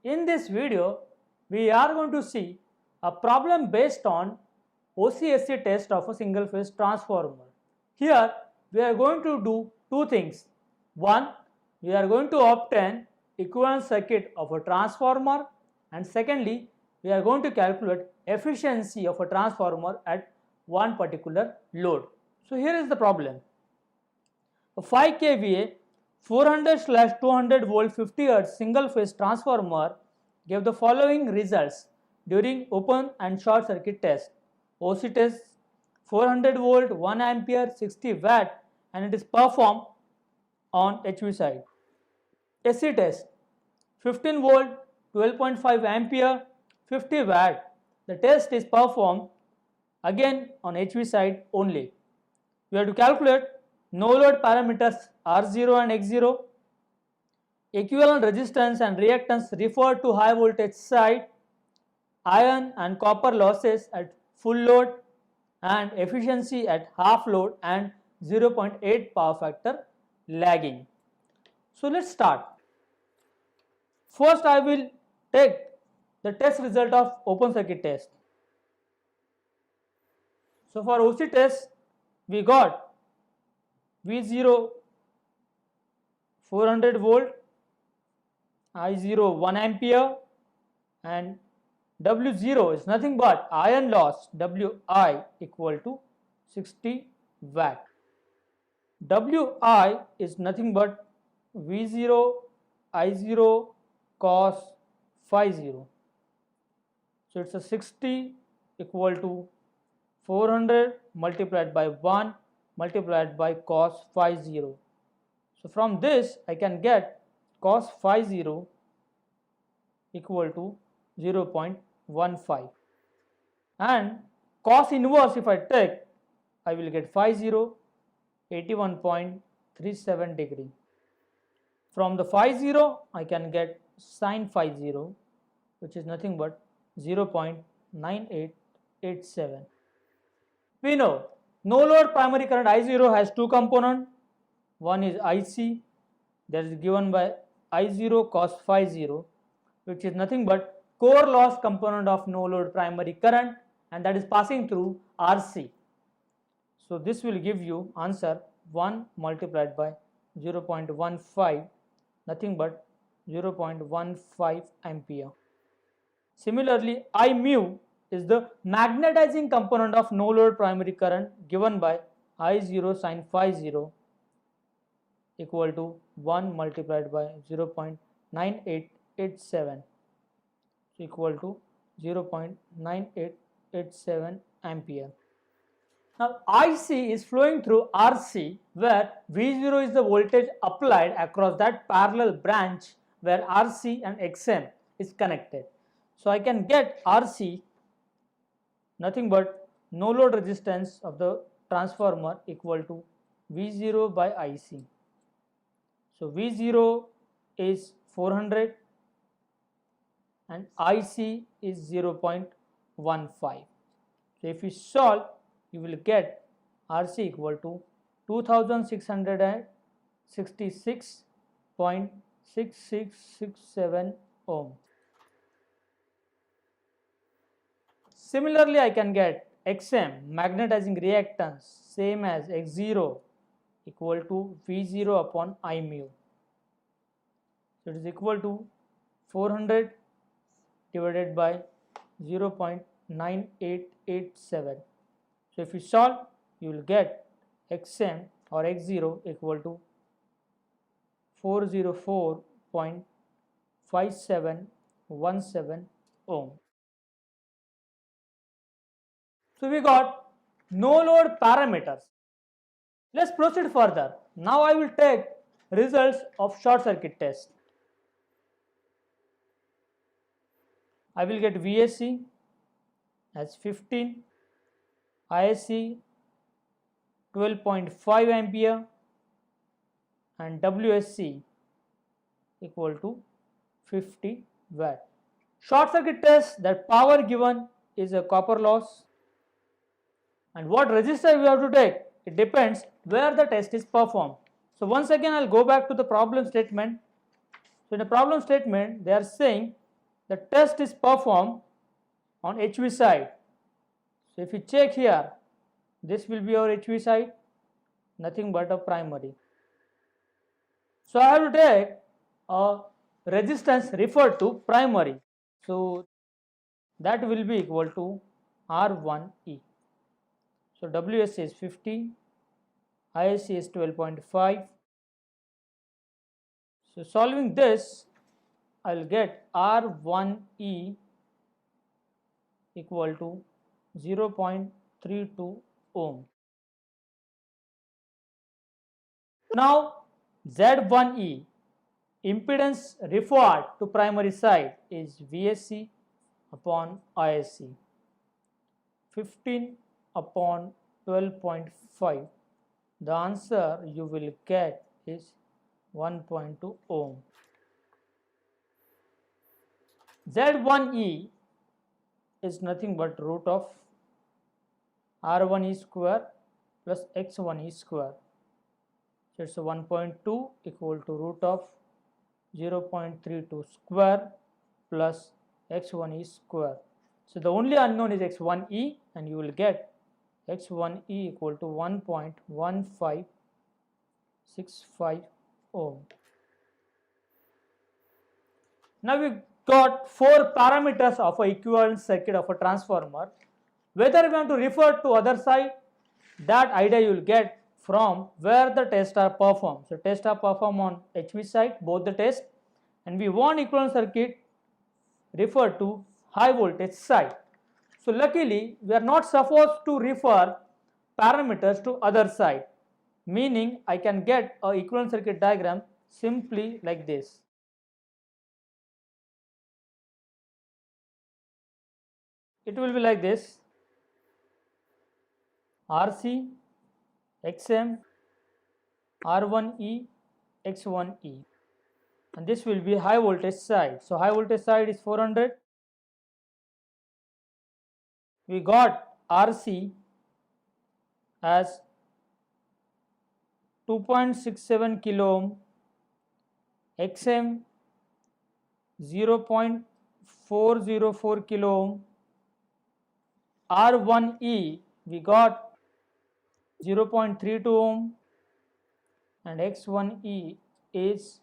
In this video, we are going to see a problem based on OCSC test of a single phase transformer. Here, we are going to do two things. One, we are going to obtain equivalent circuit of a transformer, and secondly, we are going to calculate efficiency of a transformer at one particular load. So here is the problem. A 5 kVA 400/200 volt 50 Hz single phase transformer gave the following results during open and short circuit test. OC test 400 volt 1 ampere 60 watt, and it is performed on HV side. AC test 15 volt 12.5 ampere 50 watt. The test is performed again on HV side only. We have to calculate no load parameters R0 and X0, equivalent resistance and reactance referred to high voltage side, iron and copper losses at full load, and efficiency at half load and 0.8 power factor lagging. So let's start. First I will take the test result of open circuit test. So for OC test we got V0 400 volt, I0 1 ampere, and W0 is nothing but iron loss Wi equal to 60 watt. Wi is nothing but V0 I0 cos phi 0. So it's a 60 equal to 400 multiplied by 1 multiplied by cos phi 0. So from this I can get cos phi 0 equal to 0.15, and cos inverse if I take, I will get phi 0 81.37 degree. From the phi 0 I can get sin phi 0, which is nothing but 0.9887. We know no load primary current I0 has two components. One is IC, that is given by I0 cos phi 0, which is nothing but core loss component of no load primary current, and that is passing through RC. So this will give you answer 1 multiplied by 0.15, nothing but 0.15 ampere. Similarly, I mu is the magnetizing component of no load primary current given by I0 sin phi 0 equal to 1 multiplied by 0.9887 equal to 0.9887 ampere. Now IC is flowing through RC, where V0 is the voltage applied across that parallel branch where RC and XM is connected. So I can get RC nothing but no load resistance of the transformer equal to V0 by IC. So V0 is 400 and IC is 0.15. So if you solve, you will get RC equal to 2666.6667 ohm. Similarly, I can get XM magnetizing reactance same as X0 equal to V0 upon I mu. So it is equal to 400 divided by 0.9887. So if you solve, you will get XM or X0 equal to 404.5717 ohm. So we got no load parameters. Let's proceed further. Now I will take results of short circuit test. I will get VSC as 15, ISC 12.5 ampere, and WSC equal to 50 watt. Short circuit test, that power given is a copper loss, and what resistor we have to take, it depends where the test is performed. So once again I will go back to the problem statement. So in the problem statement they are saying the test is performed on HV side. So if you check here, this will be our HV side, nothing but a primary. So I have to take a resistance referred to primary. So that will be equal to R1E. So WSC is 50, ISC is 12.5. So solving this, I will get R1E equal to 0.32 ohm. Now Z1E, impedance referred to primary side, is VSC upon ISC, 15 upon 12.5. The answer you will get is 1.2 ohm. Z1E is nothing but root of R1E square plus X1E square. So it's 1.2 equal to root of 0.32 square plus X1E square. So the only unknown is X1E, and you will get X1E equal to 1.1565 ohm. Now we got 4 parameters of an equivalent circuit of a transformer. Whether we want to refer to other side, that idea you will get from where the tests are performed. So tests are performed on HV side, both the tests, and we want equivalent circuit referred to high voltage side. So luckily we are not supposed to refer parameters to other side, meaning I can get a equivalent circuit diagram simply like this. It will be like this: RC, XM, R1E, X1E, and this will be high voltage side. So high voltage side is 400. We got RC as 2.67 kilo ohm, XM 0.404 kilo ohm, R1E we got 0.32 ohm, and X1E is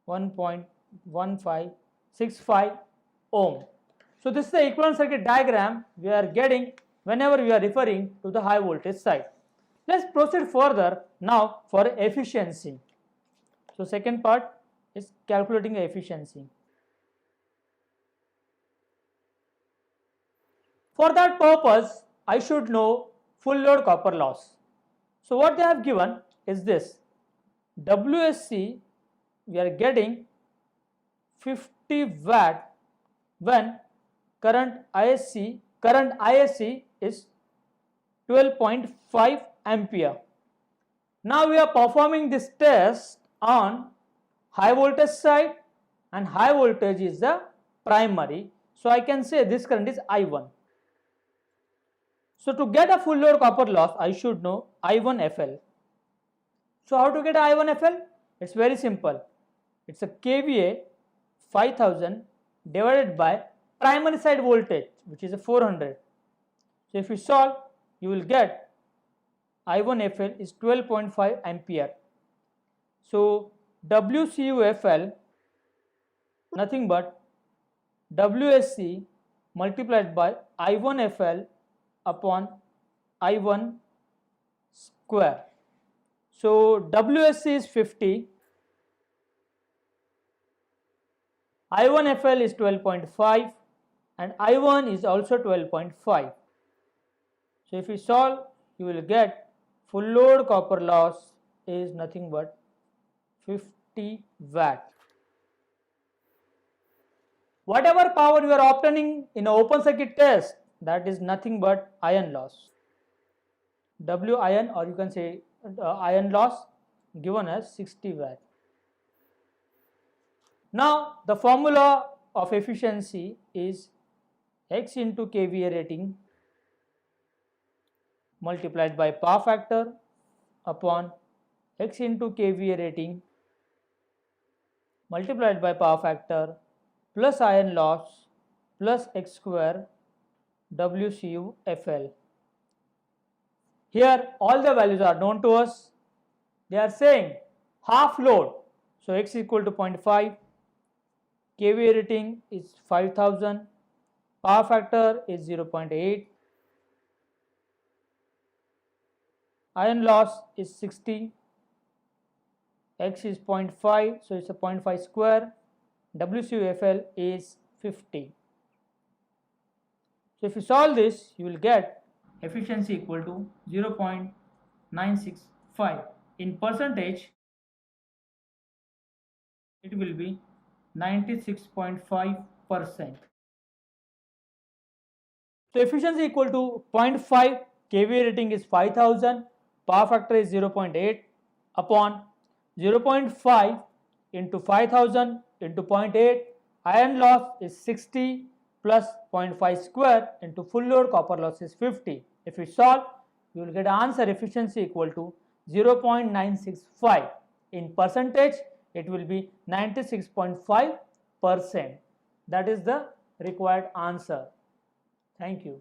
1.1565 ohm. So this is the equivalent circuit diagram we are getting whenever we are referring to the high voltage side. Let's proceed further now for efficiency. So second part is calculating the efficiency. For that purpose, I should know full load copper loss. So what they have given is this: WSC we are getting 50 watt when current ISC is 12.5 ampere. Now we are performing this test on high voltage side, and high voltage is the primary. So I can say this current is I1. So to get a full load copper loss, I should know I1FL. So how to get I1FL? It's very simple. It's a kVA 5000 divided by primary side voltage, which is a 400. So if you solve, you will get I1FL is 12.5 ampere. So WCUFL nothing but WSC multiplied by I1FL upon I1 square. So WSC is 50, I1FL is 12.5, and I1 is also 12.5. So if you solve, you will get full load copper loss is nothing but 50 watt. Whatever power you are obtaining in an open circuit test, that is nothing but iron loss. WIN, or you can say iron loss, given as 60 watt. Now the formula of efficiency is X into kVA rating multiplied by power factor upon X into kVA rating multiplied by power factor plus iron loss plus x square WCUFL. Here all the values are known to us. They are saying half load, so x equal to 0.5, kVA rating is 5000, power factor is 0.8, iron loss is 60, x is 0.5, so it's a 0.5 square, WCUFL is 50. So if you solve this, you will get efficiency equal to 0.965. In percentage, it will be 96.5%. So efficiency equal to 0.5, kVA rating is 5000, power factor is 0.8 upon 0.5 into 5000 into 0.8, iron loss is 60 plus 0.5 square into full load copper loss is 50. If you solve, you will get answer efficiency equal to 0.965. In percentage, it will be 96.5%. That is the required answer. Thank you.